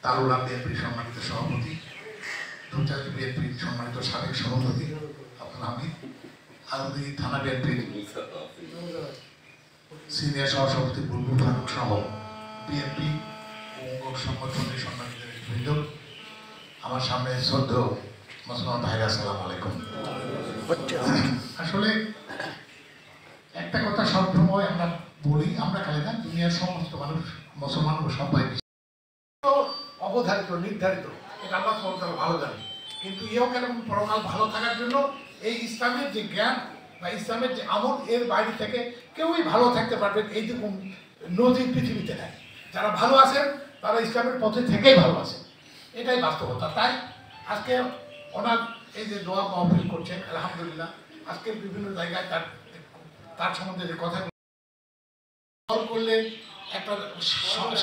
তারুলা বিএনপির সম্মানিত সভাপতি, দুর্জাতি বিএনপির সম্মানিত সাবেক সভাপতি আব্দুল হামিদ, আলমী থানা বিএনপির সিনিয়র সহসভাপতি বুলবুল ফারুক সহ বিএনপি ও সংগঠনের সম্মানিত নেতৃবৃন্দ, আমার সামনে শ্রদ্ধেয় মুসলমান ভাইরা, আসসালামু আলাইকুম। আসলে একটা কথা সবসময় আমরা বলি, আমরা খালি না, দুনিয়ার সমস্ত মানুষ মুসলমান ও সবাই অবধারিত নির্ধারিত, এটা আল্লাহ সুবহানাহু ওয়া তাআলা ভালো জানে। কিন্তু ইহকাল এবং পরকাল ভালো থাকার জন্য এই ইসলামের যে জ্ঞান বা ইসলামের যে আমল, এর বাইরে থেকে কেউই ভালো থাকতে পারবেন এইরকম নজির পৃথিবীতে নেই। যারা ভালো আছেন তারা ইসলামের পথে থেকেই ভালো আছেন, এটাই বাস্তবতা। তাই আজকে ওনার এই যে দোয়া মাহফিল করছেন, আলহামদুলিল্লাহ, আজকে বিভিন্ন জায়গায় তার সম্বন্ধে যে কথা করলে একটা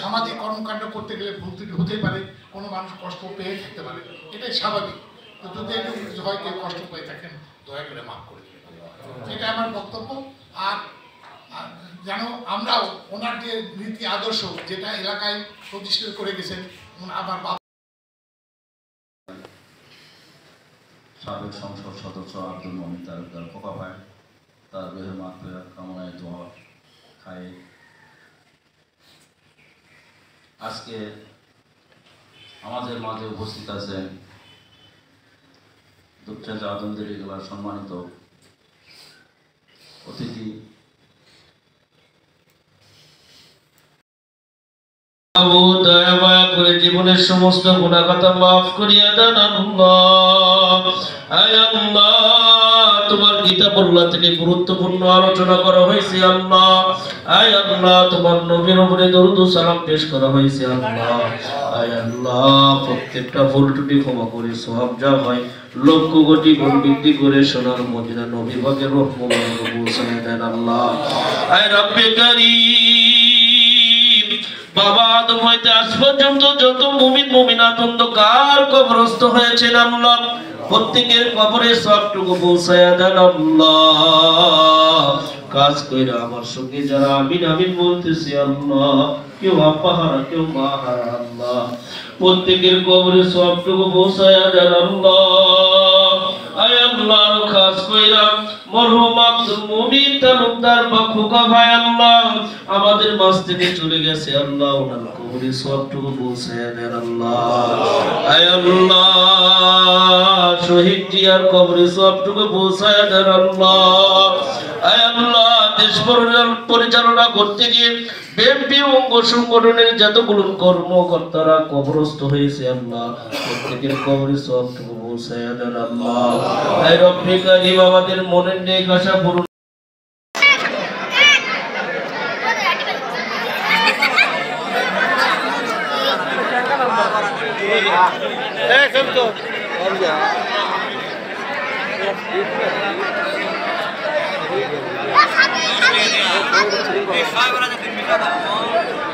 সামাজিক কর্মকাণ্ড করতে গেলে ভুল ত্রুটি হতেই পারে, কোনো মানুষ কষ্ট পেয়ে থাকতে পারে, এটাই স্বাভাবিক। তো যদি এটা হয় কেউ কষ্ট পেয়ে থাকেন, দয়া করে মাফ করে দেবেন, এটা আমার বক্তব্য। আর যেন আমরাও ওনার যে নীতি আদর্শ যেটা এলাকায় প্রতিষ্ঠিত করে গেছেন, আমার বাবা সাবেক সংসদ সদস্য আব্দুল মমিন তালুকদার খোকা ভাই, তার বের মাগফিরাত কামনায় দোয়া খাই। আজকে আমাদের মাঝে উপস্থিত আছেন দুপচাঁচা আদমদের এগুলার সম্মানিত অতিথি, দয়া করে জীবনের সমস্ত গুনাহ খাতা মাফ করিয়া দেন আল্লাহ। আয় আল্লাহ, তোমার কিতাবুল্লাহ থেকে গুরুত্বপূর্ণ আলোচনা করা হয়েছে আল্লাহ। আয় আল্লাহ, তোমার নবীর উপরে দরুদ ও সালাম পেশ করা হয়েছে আল্লাহ। আয় আল্লাহ, প্রত্যেকটা ভুল ত্রুটি ক্ষমা করে সওয়াব যা হয় লক্ষ কোটি গুণ বৃদ্ধি করে সোনার মদিনা নবী পাকের রহমত পৌঁছায় দেন আল্লাহ। আয় রব্বে কারীম, বাবা আদম হইতে আজ পর্যন্ত যত মুমিন মুমিনাত অন্ধকার কবরস্থ হয়েছেন আল্লাহ, প্রত্যেকের কবরে সবটুকু পৌঁছায়া দেন আল্লাহ। কাজ কইরা আমার সঙ্গে যারা আমিন আমিন বলতেছি আল্লাহ, কেউ আপা হারা কেউ মা হারা আল্লাহ, প্রত্যেকের কবরে সবটুকু পৌঁছায়া দেন আল্লাহ। আয় আল্লাহ, কাজ কইরা মরহুম আব্দুল মুমিন তালুকদার বা খোকা ভাই আল্লাহ আমাদের মাঝ থেকে চলে গেছে আল্লাহ, ওনার কবরে সবটুকু পৌঁছায়া দেন আল্লাহ। আয় আল্লাহ, শহীদ জিয়ার কবরে সবটুকু পৌঁছায়া দেন আল্লাহ। আয় আল্লাহ, দেশ পরিচালনা করতে গিয়ে বিএনপি অঙ্গ সংগঠনের যতগুলো কর্মকর্তারা কবরস্থ হয়েছে আল্লাহ, প্রত্যেকের কবরে সবটুকু পৌঁছায়া দেন আল্লাহ। আয় রব্বে কারীম, আমাদের মনের নেক আশা পূরণ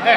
Hey,